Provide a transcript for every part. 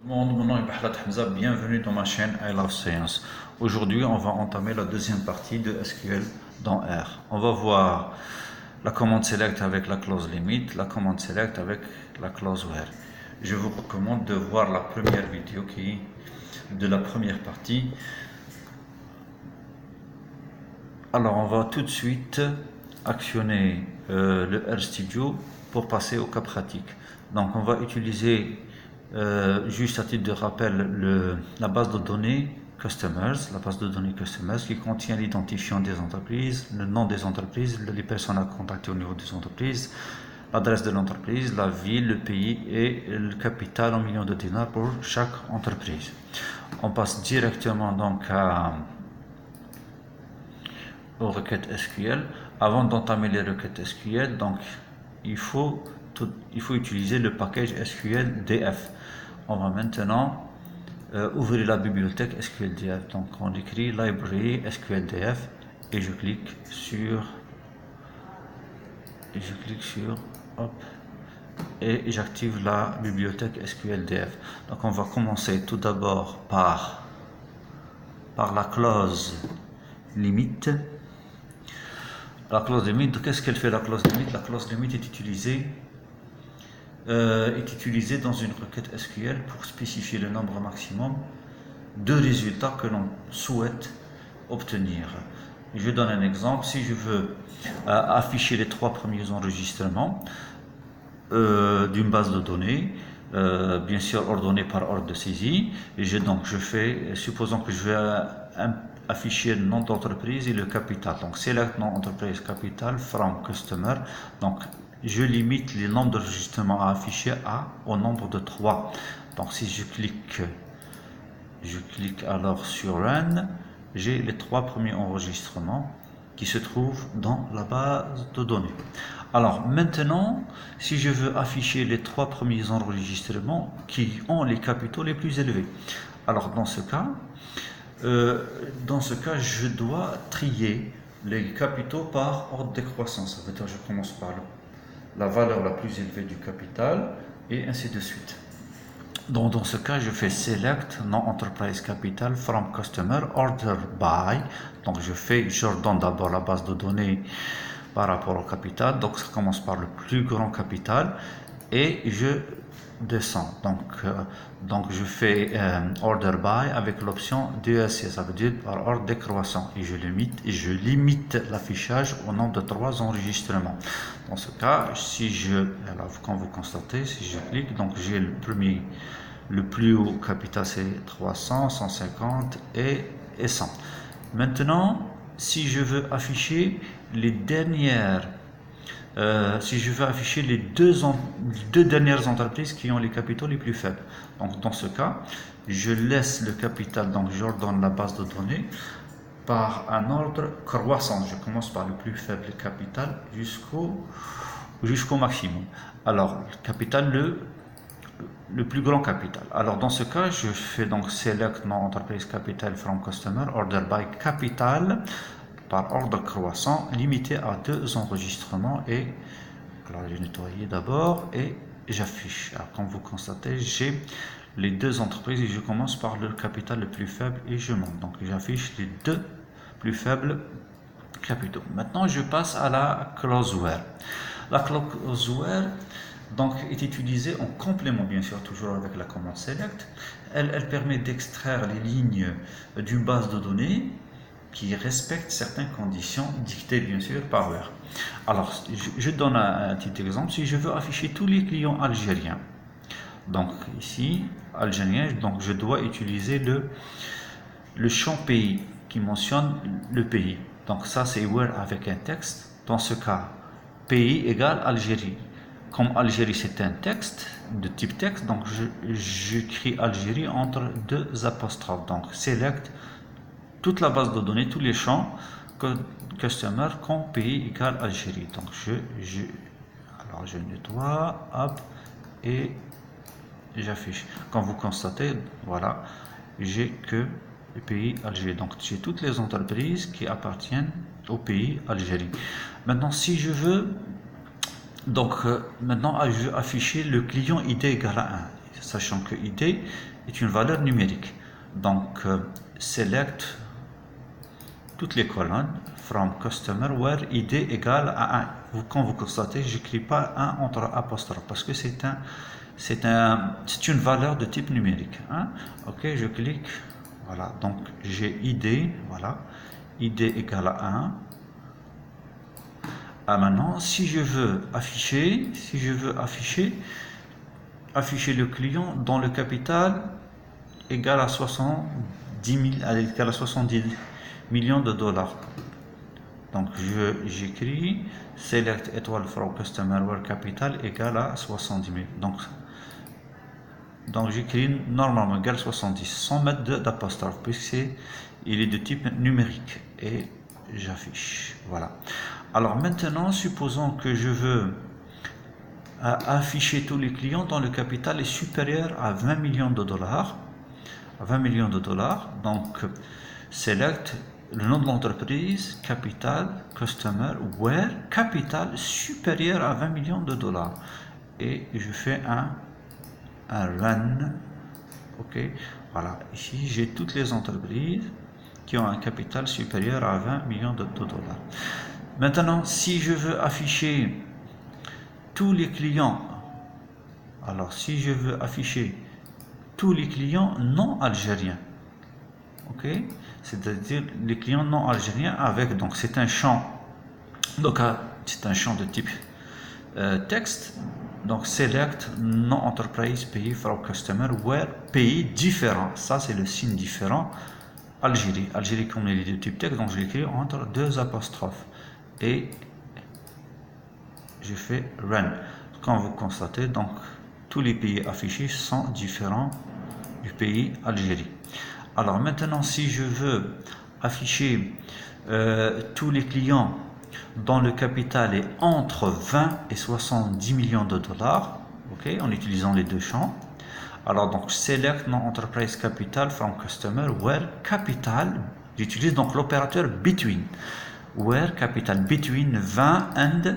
Mon nom est Bahlat Hamza, bienvenue dans ma chaîne I Love Science. Aujourd'hui, on va entamer la deuxième partie de SQL dans R. On va voir la commande select avec la clause limit, la commande select avec la clause where. Je vous recommande de voir la première vidéo de la première partie. Alors, on va tout de suite actionner le RStudio pour passer au cas pratique. Donc, on va utiliser juste à titre de rappel, la base de données Customers, qui contient l'identifiant des entreprises, le nom des entreprises, les personnes à contacter au niveau des entreprises, l'adresse de l'entreprise, la ville, le pays et le capital en millions de dinars pour chaque entreprise. On passe directement donc aux requêtes SQL. Avant d'entamer les requêtes SQL, donc il faut utiliser le package SQL DF. On va maintenant ouvrir la bibliothèque SQLDF. Donc on écrit library SQLDF et je clique sur et j'active la bibliothèque SQLDF. Donc on va commencer tout d'abord par la clause limite. La clause limite, qu'est-ce qu'elle fait la clause limite? La clause limite est utilisée dans une requête SQL pour spécifier le nombre maximum de résultats que l'on souhaite obtenir. Je donne un exemple. Si je veux afficher les 3 premiers enregistrements d'une base de données, bien sûr ordonnée par ordre de saisie, supposons que je vais afficher le nom d'entreprise et le capital. Donc select nom entreprise capital from customer. Donc je limite les nombres d'enregistrements à afficher au nombre de 3. Donc si je clique alors sur Run, j'ai les 3 premiers enregistrements qui se trouvent dans la base de données. Alors maintenant, si je veux afficher les 3 premiers enregistrements qui ont les capitaux les plus élevés, alors dans ce cas, je dois trier les capitaux par ordre décroissant. Ça veut dire que je commence par la valeur la plus élevée du capital et ainsi de suite. Donc dans ce cas, je fais select non enterprise capital from customer order by. Donc j'ordonne d'abord la base de données par rapport au capital. Donc ça commence par le plus grand capital et je descends. Donc je fais order by avec l'option DSC, ça veut dire par ordre décroissant, et je limite l'affichage au nombre de 3 enregistrements. Dans ce cas, quand vous constatez, si je clique, donc j'ai le plus haut capital c'est 300, 150 et 100. Maintenant, si je veux afficher les deux dernières entreprises qui ont les capitaux les plus faibles. Donc dans ce cas, je laisse le capital, donc j'ordonne la base de données par un ordre croissant. Je commence par le plus faible capital jusqu'au maximum. Alors, le capital, le plus grand capital. Alors dans ce cas, je fais donc select non entreprise capital from customer order by capital par ordre croissant, limité à 2 enregistrements, et alors je vais nettoyer d'abord et j'affiche. Alors comme vous constatez, j'ai les 2 entreprises et je commence par le capital le plus faible et je monte. Donc j'affiche les 2 plus faibles capitaux. Maintenant je passe à la clause where. La clause where donc est utilisée en complément, bien sûr, toujours avec la commande select. Elle permet d'extraire les lignes d'une base de données qui respecte certaines conditions dictées, bien sûr, par where. Alors, je donne un petit exemple. Si je veux afficher tous les clients algériens, donc ici, algérien, donc je dois utiliser le champ pays qui mentionne le pays. Donc ça, c'est where avec un texte. Dans ce cas, pays égale Algérie. Comme Algérie c'est un texte de type texte, donc j'écris Algérie entre 2 apostrophes. Donc select toute la base de données, tous les champs customer quand pays égale Algérie. Donc alors je nettoie, hop, et j'affiche. Comme vous constatez, voilà, j'ai que le pays Algérie. Donc j'ai toutes les entreprises qui appartiennent au pays Algérie. Maintenant, si je veux maintenant, je vais afficher le client ID égale à 1. sachant que ID est une valeur numérique. Donc, select toutes les colonnes from customer where ID égale à 1. Quand vous constatez, j'écris pas 1 entre apostrophe parce que c'est une valeur de type numérique. Hein? Ok, je clique. Voilà, donc j'ai ID, voilà, ID égale à 1. Ah, maintenant, si je veux afficher le client dont le capital égale à 70 millions de dollars. Donc j'écris select étoile from customer where capital égale à 70 000. Donc j'écris normalement égale 70 sans mettre d'apostrophe puisqu'il est de type numérique et j'affiche. Voilà. Alors maintenant, supposons que je veux afficher tous les clients dont le capital est supérieur à 20 millions de dollars. Donc select le nom de l'entreprise, capital, customer, where, capital supérieur à 20 millions de dollars. Et je fais un run. Ok, voilà. Ici, j'ai toutes les entreprises qui ont un capital supérieur à 20 millions de dollars. Maintenant, si je veux afficher tous les clients, alors si je veux afficher tous les clients non algériens, ok, c'est-à-dire les clients non algériens avec, donc c'est un champ, donc c'est un champ de type texte, donc select non enterprise pays from customer where pays différent, ça c'est le signe différent, Algérie comme il est de type texte, donc je l'écris entre 2 apostrophes et je fais run. Quand vous constatez, donc tous les pays affichés sont différents du pays Algérie. Alors maintenant, si je veux afficher tous les clients dont le capital est entre 20 et 70 millions de dollars, ok, en utilisant les deux champs, alors donc select non enterprise capital from customer where capital, j'utilise donc l'opérateur between, where capital between 20 and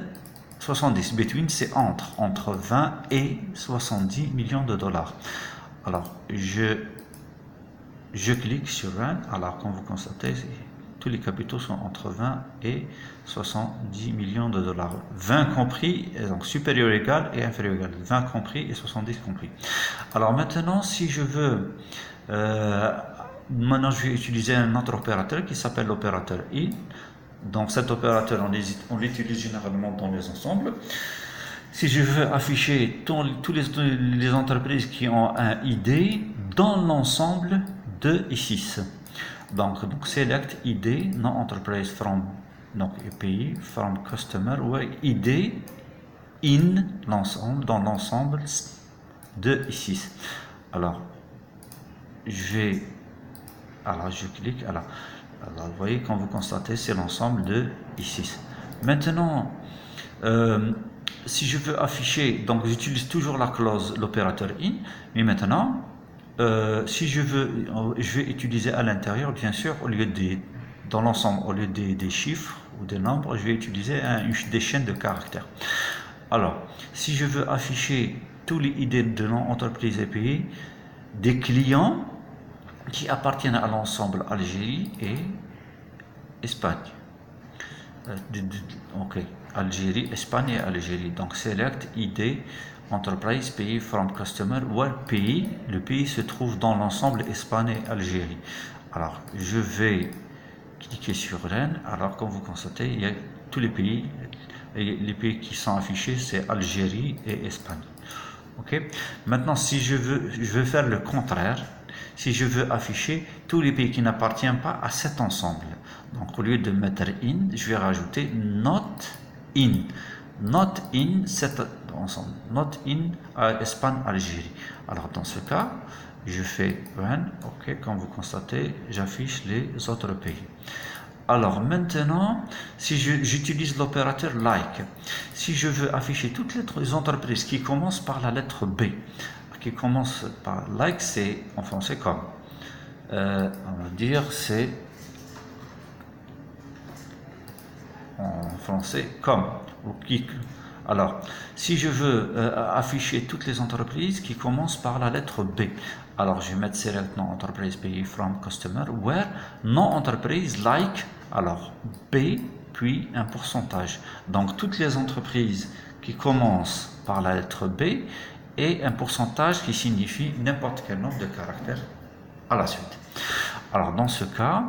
70, between c'est entre 20 et 70 millions de dollars. Alors je clique sur run. Alors comme vous constatez, tous les capitaux sont entre 20 et 70 millions de dollars, 20 compris, donc supérieur égal et inférieur égal, 20 compris et 70 compris. Alors maintenant, si je veux maintenant je vais utiliser un autre opérateur qui s'appelle l'opérateur in. Donc cet opérateur on l'utilise généralement dans les ensembles. Si je veux afficher tous les entreprises qui ont un ID dans l'ensemble de I6, donc select ID non enterprise from, donc pays from customer where ID in l'ensemble, dans l'ensemble de I6. Alors je clique. Alors vous voyez, quand vous constatez, c'est l'ensemble de I6. Maintenant si je veux afficher, donc j'utilise toujours la clause l'opérateur in, mais maintenant si je vais utiliser à l'intérieur, bien sûr, au lieu dans l'ensemble, au lieu des chiffres ou des nombres, je vais utiliser des chaînes de caractères. Alors, si je veux afficher tous les ID de nom, entreprise et pays des clients qui appartiennent à l'ensemble Algérie et Espagne. Ok, Algérie, Espagne et Algérie. Donc select ID enterprise pays from customer where pays, le pays se trouve dans l'ensemble Espagne et Algérie. Alors je vais cliquer sur run. Alors comme vous constatez, il y a tous les pays qui sont affichés, c'est Algérie et Espagne. Ok, maintenant si je veux faire le contraire. Si je veux afficher tous les pays qui n'appartiennent pas à cet ensemble, donc au lieu de mettre in, je vais rajouter not in cet ensemble, not in Espagne, Algérie. Alors dans ce cas, je fais run, ok, comme vous constatez, j'affiche les autres pays. Alors maintenant, si j'utilise l'opérateur like, si je veux afficher toutes les entreprises qui commencent par la lettre B, qui commence par like, c'est en français comme, on va dire c'est en français comme, ou qui, Alors, si je veux afficher toutes les entreprises qui commencent par la lettre B, alors je vais mettre select non-entreprise pay from customer, where non-entreprise like, alors B, puis un pourcentage. Donc, toutes les entreprises qui commencent par la lettre B et un pourcentage qui signifie n'importe quel nombre de caractères à la suite. Alors, dans ce cas,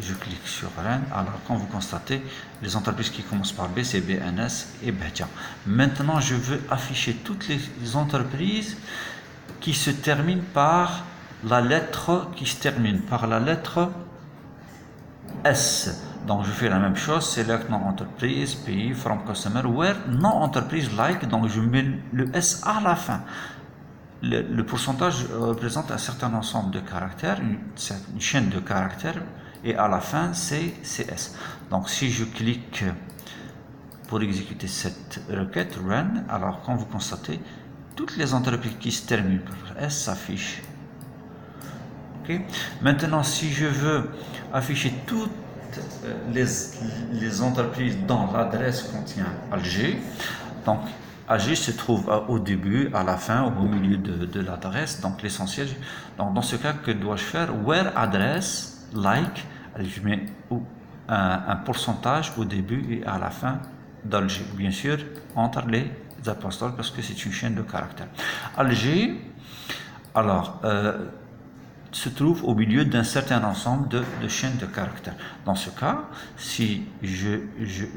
je clique sur Run. Alors, quand vous constatez, les entreprises qui commencent par B, c'est BNS et Behtia. Maintenant, je veux afficher toutes les entreprises qui se terminent par la lettre S. Donc, je fais la même chose, select non-entreprise, pays, from customer, where non-entreprise like, donc je mets le S à la fin. Le pourcentage représente un certain ensemble de caractères, une chaîne de caractères, et à la fin, c'est CS. Donc, si je clique pour exécuter cette requête, Run, alors quand vous constatez, toutes les entreprises qui se terminent par S s'affichent. Okay. Maintenant, si je veux afficher toutes les entreprises dont l'adresse contient Alger, donc AG se trouve au début, à la fin, au milieu de l'adresse, donc l'essentiel. Donc dans ce cas, que dois-je faire? Where address, like, je mets un pourcentage au début et à la fin d'Alger. Bien sûr, entre les apostrophes parce que c'est une chaîne de caractères. Alger, alors, se trouve au milieu d'un certain ensemble de chaînes de caractères. Dans ce cas, si je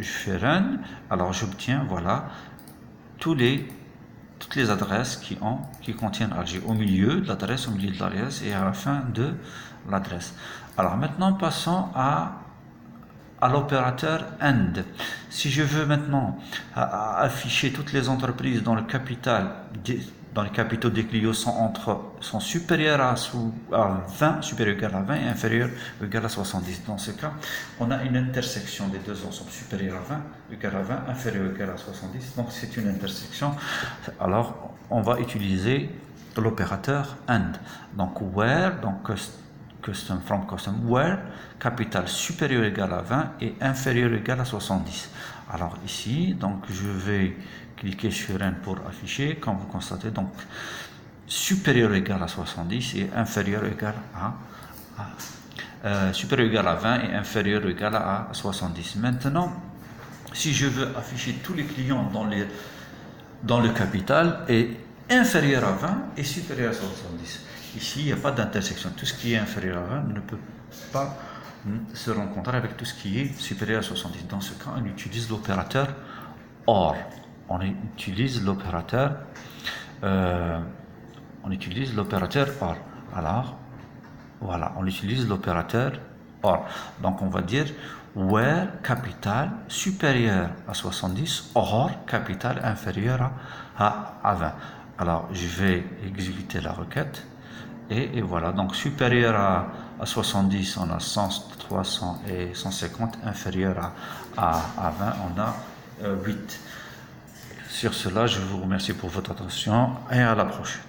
fais Run, alors j'obtiens, voilà, toutes les adresses qui contiennent Alger, au milieu de l'adresse, au milieu de l'adresse et à la fin de l'adresse. Alors maintenant, passons à l'opérateur AND. Si je veux maintenant afficher toutes les entreprises dont le capital, dans les capitaux des clients sont supérieurs à 20, supérieur ou égal à 20 et inférieur ou égal à 70. Dans ce cas, on a une intersection des deux ensembles, supérieur à 20, égal à 20, inférieur ou égal à 70. Donc c'est une intersection. Alors on va utiliser l'opérateur AND. Donc where, donc custom from custom, where, capital supérieur ou égal à 20 et inférieur ou égal à 70. Alors ici, donc je vais cliquez sur N pour afficher, comme vous constatez, donc supérieur ou égal à 70 et inférieur ou égal supérieur ou égal à 20 et inférieur ou égal à 70. Maintenant, si je veux afficher tous les clients dans le capital est inférieur à 20 et supérieur à 70. Ici, il n'y a pas d'intersection. Tout ce qui est inférieur à 20 ne peut pas se rencontrer avec tout ce qui est supérieur à 70. Dans ce cas, on utilise l'opérateur OR. On utilise l'opérateur OR. Alors, voilà, on utilise l'opérateur OR. Donc, on va dire where capital supérieur à 70 or capital inférieur à 20. Alors, je vais exécuter la requête. Et voilà, donc supérieur à 70, on a 100, 300 et 150. Inférieur à 20, on a 8. Sur cela, je vous remercie pour votre attention et à la prochaine.